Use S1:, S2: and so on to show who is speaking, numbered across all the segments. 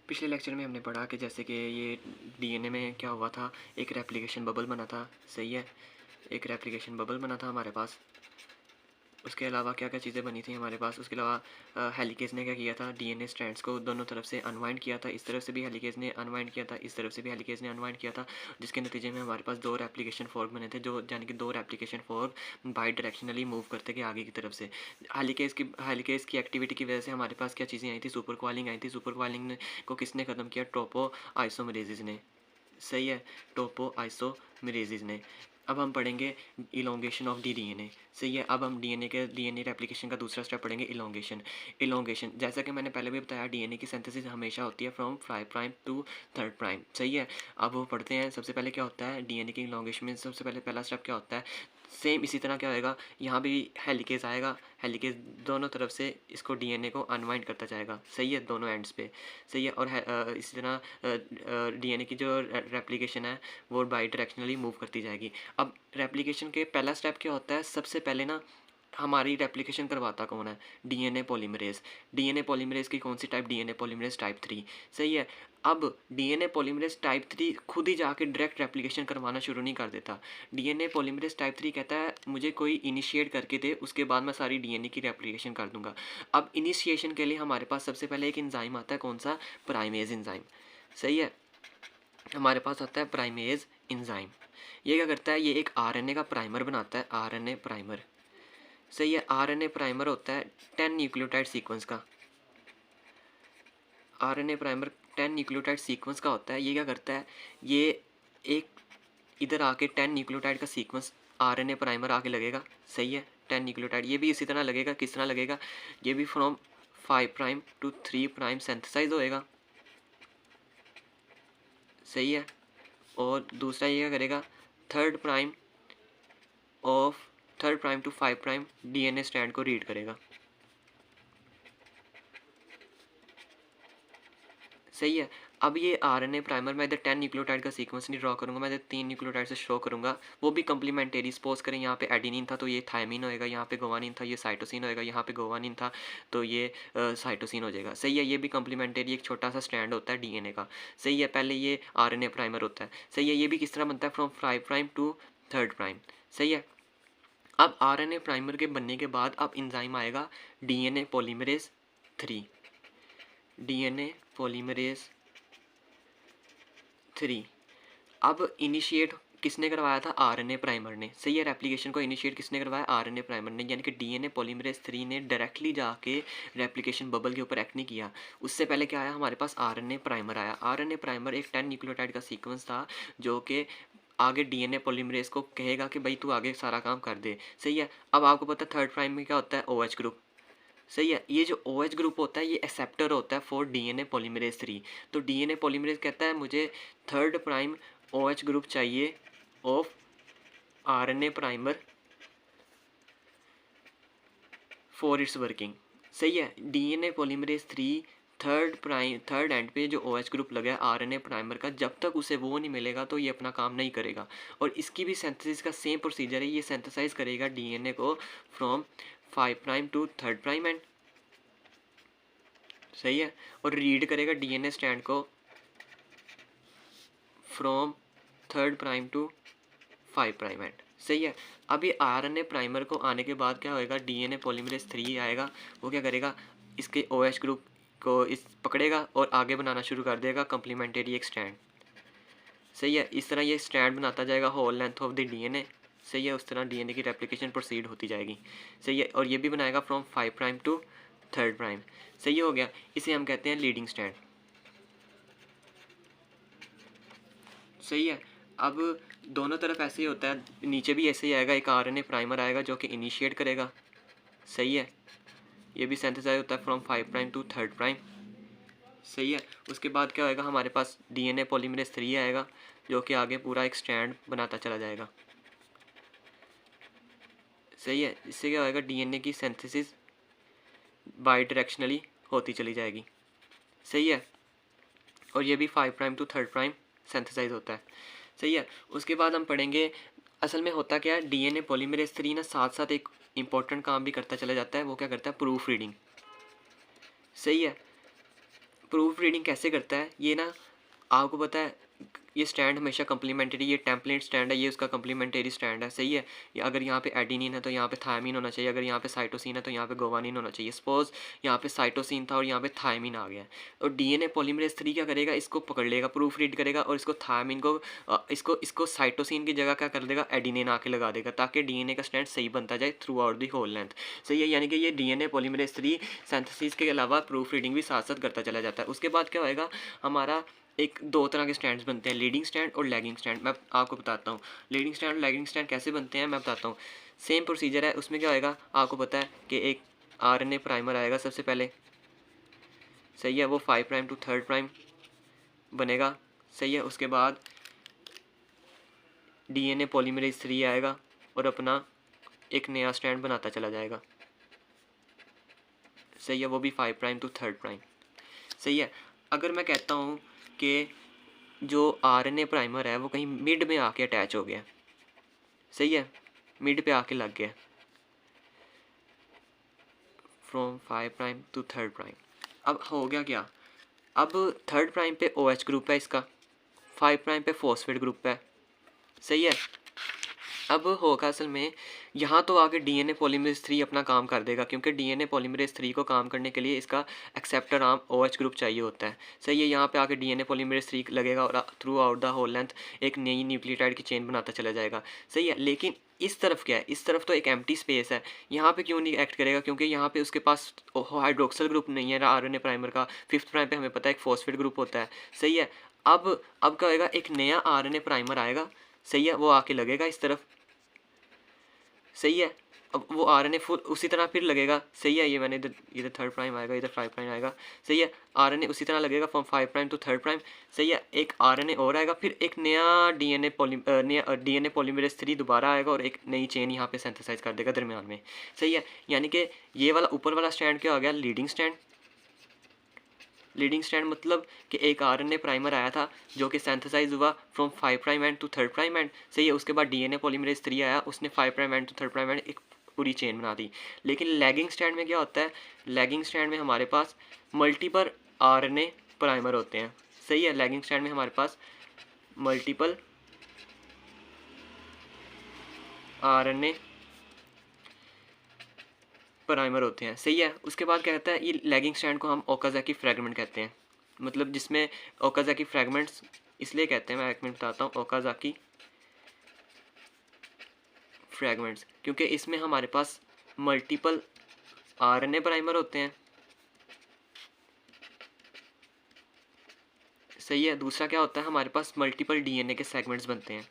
S1: पिछले लेक्चर में हमने पढ़ा कि जैसे कि ये डीएनए में क्या हुआ था, एक रेप्लिकेशन बबल बना था। सही है, एक रेप्लिकेशन बबल बना था हमारे पास। उसके अलावा क्या क्या चीज़ें बनी थी हमारे पास, उसके अलावा हेलिकेज़ ने क्या किया था, डीएनए स्ट्रैंड्स को दोनों तरफ से अनवाइंड किया था। इस तरफ से भी हेलिकेज़ ने अनवाइंड किया था, इस तरफ से भी हेलिकेज़ ने अनवाइंड किया था, जिसके नतीजे में हमारे पास दो रेप्लिकेशन फॉर्क बने थे, जो यानी कि दो replication fork by directionally move करते गए आगे की तरफ से। हेलिकेज़ की एक्टिविटी की वजह से हमारे पास क्या चीज़ें आई थी, सुपर क्वालिंग आई थी। सुपर क्वालिंग को किसने ख़त्म किया, टोपो आइसोमरेजिस ने। सही है, टोपो आइसोमेरेजिस ने। अब हम पढ़ेंगे इलोंगेशन ऑफ डी डीएनए। सही है, अब हम डीएनए रेप्लिकेशन का दूसरा स्टेप पढ़ेंगे, इलोंगेशन। जैसा कि मैंने पहले भी बताया, डीएनए की सिंथेसिस हमेशा होती है फ्रॉम 5 प्राइम टू 3 प्राइम। सही है, अब वो पढ़ते हैं। सबसे पहले क्या होता है डीएनए की इलोंगेशन में, सबसे पहले पहला स्टेप क्या होता है, सेम इसी तरह क्या होएगा, यहाँ भी हेलिकेज आएगा। हेलिकेज दोनों तरफ से इसको डीएनए को अनवाइंड करता जाएगा। सही है, दोनों एंड्स पे। सही है, और इसी तरह डीएनए की जो रेप्लिकेशन है वो बाई डायरेक्शनली मूव करती जाएगी। अब रेप्लिकेशन के पहला स्टेप क्या होता है, सबसे पहले ना हमारी रेप्लिकेशन करवाता कौन है, डीएनए पॉलीमरेज। डीएनए पॉलीमरेज की कौन सी टाइप, डीएनए पॉलीमरेज टाइप 3। सही है, अब डीएनए पॉलीमरेज टाइप 3 खुद ही जाके डायरेक्ट रेप्लिकेशन करवाना शुरू नहीं कर देता। डीएनए पॉलीमरेज टाइप 3 कहता है मुझे कोई इनिशिएट करके दे, उसके बाद मैं सारी डीएनए की रेप्लिकेशन कर दूंगा। अब इनिशिएशन के लिए हमारे पास सबसे पहले एक एंजाइम आता है, कौन सा, प्राइमेज एंजाइम। सही है, हमारे पास आता है प्राइमेज एंजाइम। ये क्या करता है, ये एक आरएनए का प्राइमर बनाता है, आरएनए प्राइमर। सही है, आरएनए प्राइमर होता है 10 न्यूक्लियोटाइड सीक्वेंस का। आरएनए प्राइमर 10 न्यूक्लियोटाइड सीक्वेंस का होता है। ये क्या करता है, ये एक इधर आके 10 न्यूक्लियोटाइड का सीक्वेंस आरएनए प्राइमर आके लगेगा। सही है, 10 न्यूक्लियोटाइड, ये भी इसी तरह लगेगा। किस तरह लगेगा, ये भी from 5 prime to 3 prime synthesize होएगा। सही है, और दूसरा ये क्या करेगा, third prime to 5 prime DNA strand को रीड करेगा। सही है, अब ये आरएनए प्राइमर मैं इधर 10 न्यूक्लियोटाइड का सीक्वेंस नहीं ड्रॉ करूंगा, मैं इधर 3 न्यूक्लियोटाइड से शो करूंगा, वो भी कंप्लीमेंट्री। सपोज करें यहाँ पे एडिनिन था तो ये थायमिन होएगा, यहाँ पे गोवानिन था ये साइटोसिन होएगा, यहाँ पे गोवानिन था तो ये साइटोसिन हो जाएगा। सही है, ये भी कंप्लीमेंट्री एक छोटा सा स्टैंड होता है डीएनए का। सही है, पहले ये आरएनए प्राइमर होता है। सही है, ये भी किस तरह बनता है, फ्रॉम 5 प्राइम टू 3 प्राइम। सही है, अब आरएनए प्राइमर के बनने के बाद अब इंजाइम आएगा डीएनए पॉलीमरेज 3। डीएनए पॉलीमरेज 3 अब इनिशिएट किसने करवाया था, आरएनए प्राइमर ने। सही है, रेप्लिकेशन को इनिशिएट किसने करवाया, आरएनए प्राइमर ने, यानी कि डीएनए पॉलीमरेज 3 ने डायरेक्टली जाके रेप्लिकेशन बबल के ऊपर एक्ट नहीं किया। उससे पहले क्या आया, हमारे पास आरएनए प्राइमर आया। आरएनए प्राइमर एक 10 न्यूक्लियोटाइड का सीक्वेंस था जो कि आगे डीएनए पॉलीमरेज को कहेगा कि भाई तू आगे सारा काम कर दे। सही है, अब आपको पता है 3 प्राइम में क्या होता है, OH ग्रुप। सही है, ये जो OH ग्रुप होता है ये एक्सेप्टर होता है फॉर डीएनए पॉलीमरेज 3। तो डीएनए पॉलीमरेज कहता है मुझे 3 प्राइम OH ग्रुप चाहिए of RNA primer for its working. सही है, डीएनए पॉलीमरेज 3 थर्ड एंड पे जो OH ग्रुप लगा है आरएनए प्राइमर का, जब तक उसे वो नहीं मिलेगा तो ये अपना काम नहीं करेगा। और इसकी भी सिंथेसिस का सेम प्रोसीजर है, ये सिंथेसाइज करेगा डीएनए को from 5 prime to 3 prime end. सही है, और रीड करेगा डीएनए स्ट्रैंड को from 3 prime to 5 prime end. सही है, अब ये आरएनए प्राइमर को आने के बाद क्या होएगा, डीएनए पॉलीमरेज 3 आएगा, वो क्या करेगा, इसके OH ग्रुप को इस पकड़ेगा और आगे बनाना शुरू कर देगा कंप्लीमेंट्री एक स्ट्रैंड। सही है, इस तरह ये स्ट्रैंड बनाता जाएगा whole length of the DNA. सही है, उस तरह डीएनए की रेप्लिकेशन प्रोसीड होती जाएगी। सही है, और ये भी बनाएगा फ्रॉम 5 प्राइम टू 3 प्राइम। सही हो गया, इसे हम कहते हैं लीडिंग स्ट्रैंड। सही है, अब दोनों तरफ ऐसे ही होता है, नीचे भी ऐसे ही आएगा, एक आरएनए प्राइमर आएगा जो कि इनिशिएट करेगा। सही है, ये भी सिंथेसाइज होता है फ्रॉम 5 प्राइम टू 3 प्राइम। सही है, उसके बाद क्या होएगा, हमारे पास डीएनए पॉलीमरेज 3 आएगा जो कि आगे पूरा एक स्ट्रैंड बनाता चला जाएगा। सही है, इससे क्या होएगा, डीएनए की सिंथेसिस बाई डायरेक्शनली होती चली जाएगी। सही है, और ये भी 5 प्राइम टू 3 प्राइम सिंथेसाइज होता है। सही है, उसके बाद हम पढ़ेंगे असल में होता क्या है, डीएनए पॉलीमरेज 3 ना साथ साथ एक इंपॉर्टेंट काम भी करता चला जाता है, वो क्या करता है, प्रूफ रीडिंग। सही है, प्रूफ रीडिंग कैसे करता है ये ना, आपको पता है ये स्टैंड हमेशा कम्प्लीमेंट्री, ये टेम्पलेट स्टैंड है, ये उसका कम्प्लीमेंट्री स्टैंड है, सही है। या अगर यहाँ पे एडिनिन है तो यहाँ पे थायमिन होना चाहिए, अगर यहाँ पे साइटोसिन है तो यहाँ पे गोवानिन होना चाहिए। सपोज यहाँ पे साइटोसिन था और यहाँ पे थायमिन आ गया, और डीएनए पॉलीमरेज 3 क्या करेगा, इसको पकड़ लेगा, प्रूफ रीड करेगा और इसको थायमिन को इसको साइटोसिन की जगह क्या कर देगा, एडिनिन आके लगा देगा, ताकि डीएनए का स्टैंड सही बनता जाए throughout the whole length, सही है। यानी कि ये डीएनए पॉलीमरेज 3 सिंथेसिस के अलावा प्रूफ रीडिंग भी साथ साथ करता चला जाता है। उसके बाद क्या होएगा, हमारा एक दो तरह के स्टैंड्स बनते हैं, लीडिंग स्टैंड और लैगिंग स्टैंड। मैं आपको बताता हूँ लीडिंग स्टैंड और लैगिंग स्टैंड कैसे बनते हैं, मैं बताता हूँ। सेम प्रोसीजर है, उसमें क्या होएगा आपको पता है कि एक आरएनए प्राइमर आएगा सबसे पहले, सही है, वो 5 प्राइम टू 3 प्राइम बनेगा, सही है। उसके बाद डीएनए पॉलीमरेज 3 आएगा और अपना एक नया स्टैंड बनाता चला जाएगा, सही है, वो भी 5 प्राइम टू 3 प्राइम, सही है। अगर मैं कहता हूँ कि जो आरएनए प्राइमर है वो कहीं मिड में आके अटैच हो गया, सही है, मिड पे आके लग गया, फ्रॉम 5 प्राइम टू 3 प्राइम। अब हो गया क्या, अब 3 प्राइम पे OH ग्रुप है इसका, 5 प्राइम पे फॉस्फेट ग्रुप है, सही है। अब होगा असल में यहाँ तो आगे डीएनए पॉलीमरेज 3 अपना काम कर देगा, क्योंकि डीएनए पॉलीमरेज 3 को काम करने के लिए इसका एक्सेप्टर आर्म OH ग्रुप चाहिए होता है, सही है। यहाँ पे आके डीएनए पॉलीमरेज 3 लगेगा और throughout the whole length एक नई न्यूक्लियोटाइड की चेन बनाता चला जाएगा, सही है। लेकिन इस तरफ क्या है, इस तरफ तो एक एम्प्टी स्पेस है, यहाँ पे क्यों नहीं एक्ट करेगा, क्योंकि यहाँ पे उसके पास हाइड्रोक्सल ग्रुप नहीं है आरएनए प्राइमर का। 5th प्राइम पे हमें पता है एक फॉस्फेट ग्रुप होता है, सही है। अब क्या होएगा, एक नया आरएनए प्राइमर आएगा, सही है, वो आके लगेगा इस तरफ, सही है। अब वो आरएनए फुल उसी तरह फिर लगेगा, सही है। ये मैंने इधर 3 प्राइम आएगा, इधर 5 प्राइम आएगा, सही है। आरएनए उसी तरह लगेगा फ्रॉम 5 प्राइम टू 3 प्राइम, सही है। एक आरएनए और आएगा, फिर एक नया डीएनए पॉलीमरेज 3 दोबारा आएगा और एक नई चेन यहाँ पे सिंथेसाइज कर देगा दरमियान में, सही है। यानी कि ये वाला ऊपर वाला स्टैंड क्या हो गया, लीडिंग स्टैंड। लीडिंग स्टैंड मतलब कि एक आरएनए प्राइमर आया था जो कि सिंथेसाइज हुआ from 5 prime end to 3 prime end, सही है। उसके बाद डीएनए पॉलीमरेज 3 आया, उसने 5 prime end to 3 prime end एक पूरी चेन बना दी। लेकिन लैगिंग स्टैंड में क्या होता है, लैगिंग स्टैंड में हमारे पास मल्टीपल आरएनए प्राइमर होते हैं, सही है। लैगिंग स्टैंड में हमारे पास मल्टीपल आरएनए प्राइमर होते हैं, सही है। उसके बाद क्या कहता है, ये लैगिंग स्टैंड को हम ओकाज़ाकी फ्रैगमेंट कहते हैं, मतलब जिसमें ओकाज़ाकी फ्रैगमेंट्स इसलिए कहते हैं, मैं एक मिनट बताता हूँ, ओकाज़ाकी फ्रैगमेंट्स क्योंकि इसमें हमारे पास मल्टीपल आरएनए प्राइमर होते हैं, सही है। दूसरा क्या होता है, हमारे पास मल्टीपल डीएनए के सेगमेंट्स बनते हैं।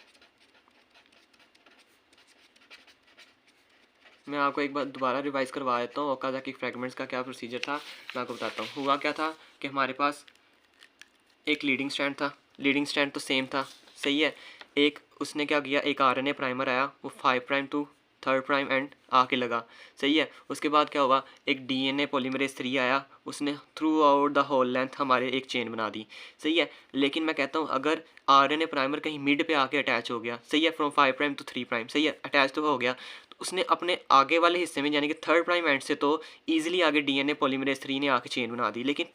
S1: मैं आपको एक बार दोबारा रिवाइज करवा देता हूँ, ओकाज़ाकी फ्रैगमेंट्स का क्या प्रोसीजर था, मैं आपको बताता हूँ। हुआ क्या था कि हमारे पास एक लीडिंग स्टैंड था, लीडिंग स्टैंड तो सेम था, सही है। एक उसने क्या किया, एक आरएनए प्राइमर आया, वो 5 प्राइम टू 3 प्राइम एंड आके लगा, सही है। उसके बाद क्या हुआ, एक डीएनए पॉलीमरेज 3 आया, उसने throughout the whole length हमारे एक चेन बना दी, सही है। लेकिन मैं कहता हूँ अगर आरएनए प्राइमर कहीं मिड पे आके अटैच हो गया, सही है, फ्रॉम 5 प्राइम टू 3 प्राइम, सही है, अटैच तो हो गया, तो उसने अपने आगे वाले हिस्से में यानी कि 3 प्राइम एंड से तो ईजिली आगे डीएनए पॉलीमरेज 3 ने आके चेन बना दी। लेकिन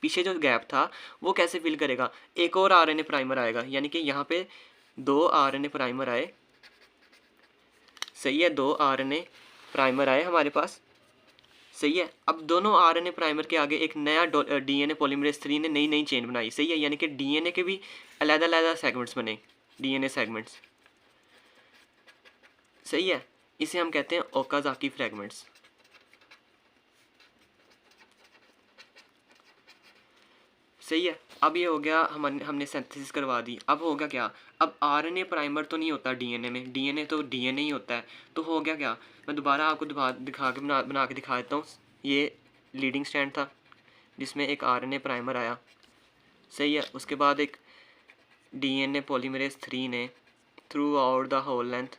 S1: पीछे जो गैप था वो कैसे फिल करेगा, एक और आरएनए प्राइमर आएगा, यानी कि यहाँ पे 2 आरएनए प्राइमर आए, सही है, 2 आरएनए प्राइमर आए हमारे पास, सही है। अब दोनों आरएनए प्राइमर के आगे एक नया डीएनए पॉलीमरेज 3 ने नई चेन बनाई, सही है। यानी कि डीएनए के भी अलग-अलग सेगमेंट्स बने, डीएनए सेगमेंट्स, सही है। इसे हम कहते हैं ओकाज़ाकी फ्रैगमेंट्स, सही है। अब ये हो गया, हमने सिंथेसिस करवा दी। अब होगा क्या, अब आरएनए प्राइमर तो नहीं होता डीएनए में, डीएनए तो डीएनए ही होता है, तो हो गया क्या, मैं दोबारा आपको दिखा के बना के दिखा देता हूँ। ये लीडिंग स्टैंड था जिसमें एक आरएनए प्राइमर आया, सही है। उसके बाद एक डीएनए पॉलीमरेज 3 ने throughout the whole length,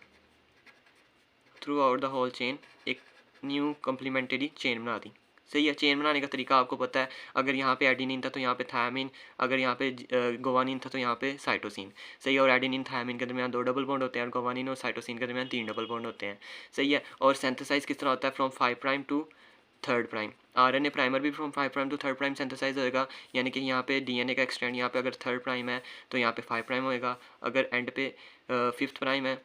S1: throughout the whole chain एक न्यू कम्प्लीमेंट्री चेन बना दी, सही है। चेन बनाने का तरीका आपको पता है, अगर यहाँ पे एडिनिन था तो यहाँ पे थायमिन, अगर यहाँ पे गोवानिन था तो यहाँ पे साइटोसिन, सही है। और एडिनिन थायमिन के दरमियान 2 डबल बॉन्ड होते हैं और गोवानिन और साइटोसिन के दरमियान 3 डबल बॉन्ड होते हैं, सही है। और सिंथेसाइज किस तरह होता है, from 5 prime to third prime. RNA primer भी from 5 prime to third prime synthesize होएगा, यानी कि यहाँ पे डीएनए का एक्सटेंड यहाँ पे अगर थर्ड प्राइम है तो यहाँ पे 5 प्राइम होएगा, अगर एंड पे 5th प्राइम है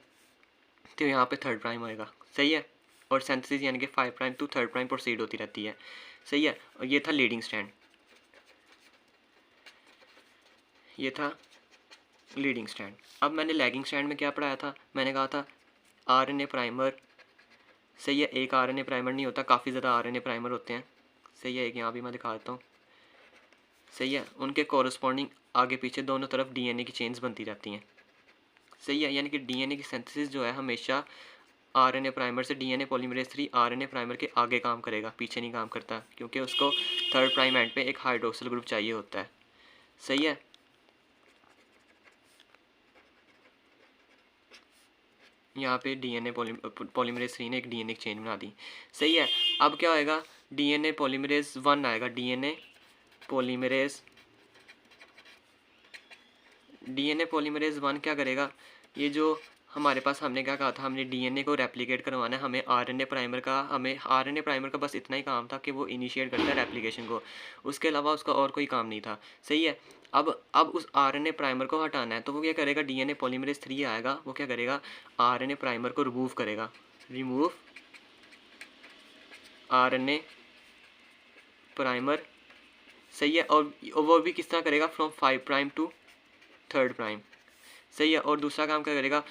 S1: तो यहाँ पे थर्ड प्राइम होएगा। सही है, और सिंथेसिस यानी कि 5 prime to third prime proceed होती रहती है। सही है, और ये था लीडिंग स्ट्रैंड, ये था लीडिंग स्ट्रैंड। अब मैंने लैगिंग स्ट्रैंड में क्या पढ़ाया था, मैंने कहा था आरएनए प्राइमर। सही है, एक आरएनए प्राइमर नहीं होता, काफ़ी ज़्यादा आरएनए प्राइमर होते हैं। सही है, एक यहाँ भी मैं दिखा देता हूँ। सही है, उनके कॉरस्पॉन्डिंग आगे पीछे दोनों तरफ डीएनए की चेन्स बनती रहती हैं। सही है, यानी कि डीएनए की सिंथेसिस जो है हमेशा आरएनए प्राइमर से, डीएनए पॉलीमरेज 3 आरएनए प्राइमर के आगे काम करेगा, पीछे नहीं काम करता, क्योंकि उसको थर्ड प्राइम एंड पे एक हाइड्रोक्सिल ग्रुप चाहिए होता है। सही है, यहाँ पे डीएनए पॉलीमरेज 3 ने एक डीएनए की चेन बना दी। सही है, अब क्या होएगा, डीएनए पॉलीमरेज 1 आएगा, डीएनए पॉलीमरेज 1 क्या करेगा, ये जो हमारे पास हमने क्या कहा था, हमने डीएनए को रेप्लिकेट करवाना है, हमें आरएनए प्राइमर का बस इतना ही काम था कि वो इनिशिएट करता है रेप्लिकेशन को, उसके अलावा उसका और कोई काम नहीं था। सही है, अब उस आरएनए प्राइमर को हटाना है, तो वो क्या करेगा, डीएनए पॉलीमरेज 3 आएगा, वो क्या करेगा, आरएनए प्राइमर को रिमूव करेगा, रिमूव आरएनए प्राइमर। सही है, और वो भी किस तरह करेगा, from 5 prime to third prime. सही है, और दूसरा काम क्या करेगा,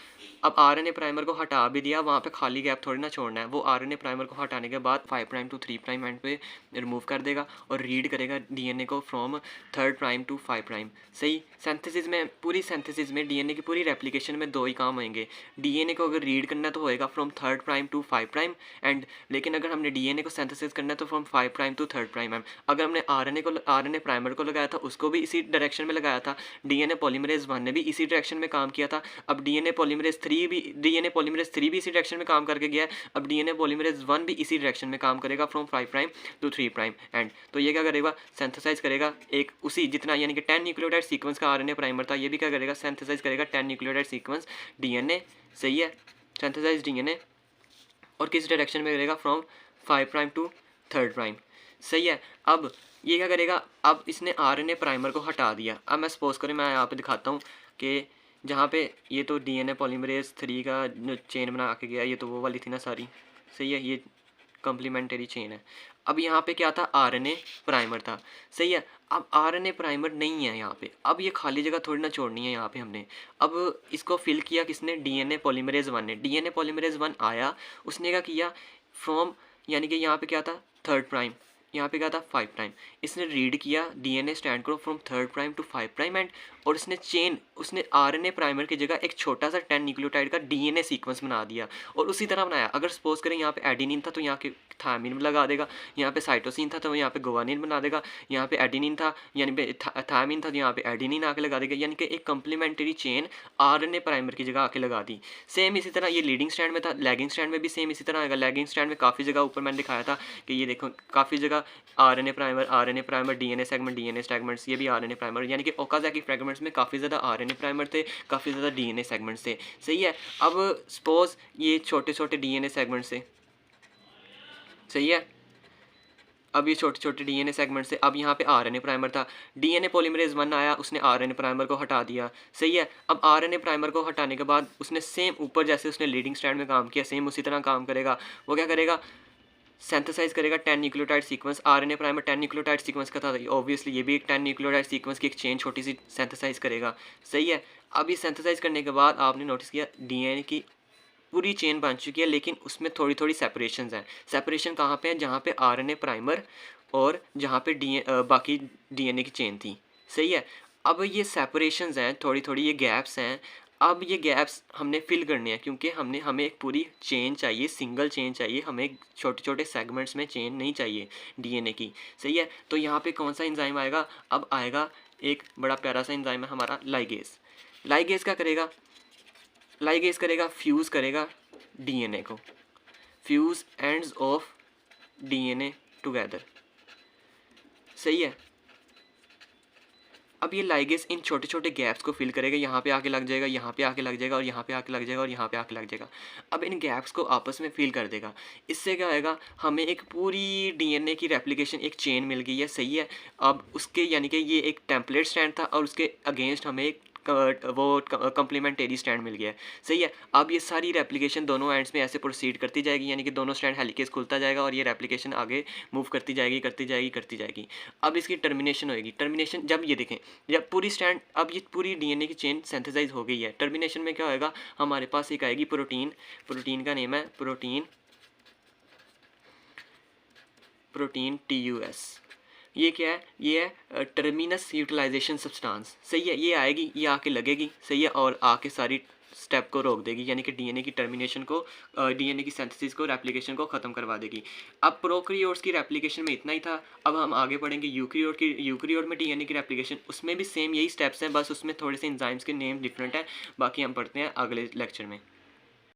S1: अब आरएनए प्राइमर को हटा भी दिया, वहाँ पे खाली गैप थोड़ी ना छोड़ना है, वो आरएनए प्राइमर को हटाने के बाद 5 प्राइम टू 3 प्राइम एंड पे रिमूव कर देगा और रीड करेगा डीएनए को from third prime to 5 prime. सही, सिंथेसिस में, पूरी सिंथेसिस में डीएनए की पूरी रेप्लिकेशन में दो ही काम होंगे, डीएनए को अगर रीड करना है तो होएगा from third prime to 5 prime end, लेकिन अगर हमने डीएनए को सिंथेसिस करना है तो from 5 prime to third prime end. अगर हमने आरएनए प्राइमर को लगाया था, उसको भी इसी डायरेक्शन में लगाया था, डीएनए पॉलीमरेज 1 ने भी इसी डायरेक्शन में काम किया था, अब डीएनए पॉलीमरेज 3 भी इसी डायरेक्शन में काम करके गया है, अब डीएनए पॉलीमरेज 1 भी इसी डायरेक्शन में काम करेगा from 5 prime to 3 prime end. तो ये क्या करेगा, सिंथेसाइज करेगा एक उसी जितना, यानी कि 10 न्यूक्लियोटाइड सीक्वेंस का आरएनए प्राइमर था, ये भी क्या करेगा, सिंथेसाइज करेगा 10 न्यूक्लियोटाइड सीक्वेंस डीएनए। सही है, सिंथेसाइज डीएनए, और किस डायरेक्शन में करेगा, from 5 prime to third prime. सही है, अब ये क्या करेगा, अब इसने आरएनए प्राइमर को हटा दिया। अब मैं सपोज करें, मैं यहाँ पे दिखाता हूँ कि जहाँ पे ये तो डीएनए पॉलीमरेज 3 का जो चेन बना के गया, ये तो वो वाली थी ना सारी। सही है, ये कम्प्लीमेंटरी चेन है। अब यहाँ पे क्या था, आरएनए प्राइमर था। सही है, अब आरएनए प्राइमर नहीं है यहाँ पे, अब ये खाली जगह थोड़ी ना छोड़नी है यहाँ पे हमने। अब इसको फिल किया किसने, डीएनए पॉलीमरेज 1 ने। डीएनए पॉलीमरेज 1 आया, उसने क्या किया, फ्रॉम, यानी कि यहाँ पे क्या था, थर्ड प्राइम, यहाँ पे क्या था, 5 प्राइम, इसने रीड किया डीएनए स्टैंड को from third prime to 5 prime end, और उसने आरएनए प्राइमर की जगह एक छोटा सा 10 न्यूक्लियोटाइड का डीएनए सीक्वेंस बना दिया और उसी तरह बनाया। अगर सपोज करें यहाँ पे एडेनिन था तो यहाँ के थायमिन लगा देगा, यहाँ पे साइटोसिन था तो यहाँ पे गुवानिन बना देगा, यहाँ पे एडेनिन था यानी पे थायमिन था तो यहाँ पे एडेनिन आके लगा देगा, यानी कि एक कंप्लीमेंट्री चेन आरएनए प्राइमर की जगह आके लगा दी। सेम इसी तरह ये लीडिंग स्ट्रैंड में था, लैगिंग स्ट्रैंड में भी सेम इसी तरह आएगा। लैगिंग स्ट्रैंड में काफ़ी जगह ऊपर मैंने दिखाया था कि ये देखो काफ़ी जगह आरएनए प्राइमर डीएनए सेगमेंट्स, ये भी आरएनए प्राइमर, यानी कि ओकाज़की फ्रेगमेंट्स में काफ़ी ज़्यादा आरएनए प्राइमर थे, काफ़ी ज़्यादा डीएनए सेगमेंट्स थे। सही है, अब सपोज ये छोटे छोटे डीएनए सेगमेंट्स थे। सही है, अब ये छोटे छोटे डीएनए सेगमेंट से, अब यहाँ पे आरएनए प्राइमर था, डीएनए पॉलीमरेज 1 आया, उसने आरएनए प्राइमर को हटा दिया। सही है, अब आरएनए प्राइमर को हटाने के बाद उसने सेम ऊपर जैसे उसने लीडिंग स्ट्रैंड में काम किया, सेम उसी तरह काम करेगा। वो क्या करेगा, सिंथेसाइज करेगा 10 nucleotide sequence. RNA primer 10 nucleotide sequence का था, ऑब्वियसली ये भी एक 10 न्यूक्लियोटाइड सीक्वेंस की एक चेन छोटी सी सिंथेसाइज करेगा। सही है, अब ये सिंथेसाइज करने के बाद आपने नोटिस किया डीएनए की पूरी चेन बन चुकी है, लेकिन उसमें थोड़ी थोड़ी सेपरेशंस हैं। सेपरेशन कहाँ पे है, जहाँ पे आरएनए प्राइमर और जहाँ पे बाकी डीएनए की चेन थी। सही है, अब ये सेपरेशंस हैं, थोड़ी थोड़ी ये गैप्स हैं। अब ये गैप्स हमने फिल करने हैं, क्योंकि हमें एक पूरी चेन चाहिए, सिंगल चेन चाहिए, हमें छोटे छोटे सेगमेंट्स में चेन नहीं चाहिए डीएनए की। सही है, तो यहाँ पे कौन सा एंजाइम आएगा, अब आएगा एक बड़ा प्यारा सा एंजाइम है हमारा लाइगेज। लाइगेज क्या करेगा, लाइगेज करेगा, फ्यूज़ करेगा डीएनए को, fuse ends of DNA together. सही है, अब ये लाइगेज इन छोटे-छोटे गैप्स को फ़िल करेगा, यहाँ पे आके लग जाएगा, यहाँ पे आके लग जाएगा और यहाँ पे आके लग जाएगा और यहाँ पे आके लग जाएगा। अब इन गैप्स को आपस में फ़िल कर देगा। इससे क्या होएगा, हमें एक पूरी डीएनए की रेप्लिकेशन एक चेन मिल गई है, सही है। अब उसके यानी कि ये एक टेम्पलेट स्ट्रैंड था और उसके अगेंस्ट हमें एक कंप्लीमेंटरी स्ट्रैंड मिल गया है, सही है। अब ये सारी रेप्लिकेशन दोनों एंड्स में ऐसे प्रोसीड करती जाएगी, यानी कि दोनों स्ट्रैंड हेलिकेज खुलता जाएगा और ये रेप्लिकेशन आगे मूव करती जाएगी, करती जाएगी, करती जाएगी। अब इसकी टर्मिनेशन होएगी। टर्मिनेशन जब ये देखें, जब पूरी स्ट्रैंड, अब ये पूरी डीएनए की चेन सिंथेसाइज हो गई है, टर्मिनेशन में क्या होएगा, हमारे पास एक आएगी प्रोटीन। प्रोटीन का नेम है प्रोटीन TUS। ये क्या है, ये है टर्मिनस यूटिलाइजेशन सब्सटेंस, सही है। ये आएगी, ये आके लगेगी, सही है, और आके सारी स्टेप को रोक देगी, यानी कि डीएनए की टर्मिनेशन को, डीएनए की सिंथेसिस को, रेप्लिकेशन को ख़त्म करवा देगी। अब प्रोकैरियोट्स की रेप्लिकेशन में इतना ही था। अब हम आगे पढ़ेंगे यूकैरियोट में डीएनए की रेप्लिकेशन, उसमें भी सेम यही स्टेप्स हैं, बस उसमें थोड़े से एंजाइम्स के नेम डिफरेंट हैं। बाकी हम पढ़ते हैं अगले लेक्चर में।